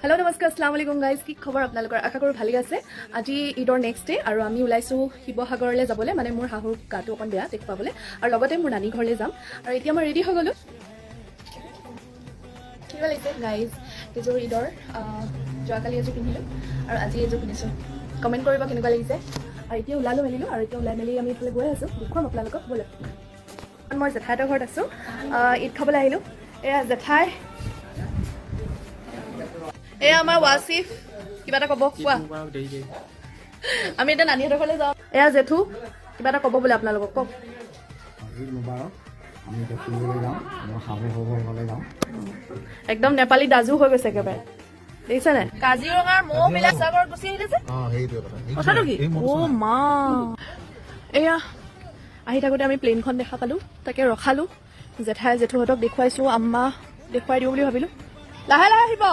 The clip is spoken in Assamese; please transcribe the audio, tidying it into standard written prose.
हेलो नमस्कार अस्सलाम वालेकुम गाइज की खबर আপোনালোকৰ আশা কৰো ভালে আছে আজি ঈদৰ নেক্সট ডে আৰু আমি ওলাইছো শিৱসাগৰলৈ যাবলৈ মানে মোৰ হাহুৰ গাটো অকন বেয়া দেখুৱাবলৈ আৰু লগতে মোৰ নানী ঘৰলৈ যাম আৰু এতিয়া মই ৰেডি হৈ গলো কি লাগিছে গাইজ এযোৰ ঈদৰ যোৱাকালি এযোৰ পিন্ধিলো আৰু আজি এযোৰ পিন্ধিছো কমেণ্ট কৰিব কেনেকুৱা লাগিছে আৰু এতিয়া ওলালো মেলিলো আৰু এতিয়া ওলাই মেলি আমি এইফালে গৈ আছো দেখুৱাম আপোনালোকক ব'লক মই জেঠাইহঁতৰ ঘৰত আছো ঈদ খাবলৈ আহিলো এয়া জেঠাই এয়া আমাৰ ৱাচিফ কিবা এটা ক'ব কোৱা আমি এতিয়া নানীহঁতৰ ঘৰলৈ যাওঁ এয়া জেঠু কিবা এটা ক'ব বোলে আপোনালোকক কওক একদম নেপালী দাজু হৈ গৈছে একেবাৰে দেখিছে নাই কাজিৰঙাৰ মহবিলাক সাগৰত গুচি আহিলে যে কথাটো কি অ' মা এয়া আহি থাকোঁতে আমি প্লেইনখন দেখা পালো তাকে ৰখালো জেঠাই জেঠুহঁতক দেখুৱাইছো আম্মা দেখুৱাই দিওঁ বুলি ভাবিলো লাহে লাহে আহিব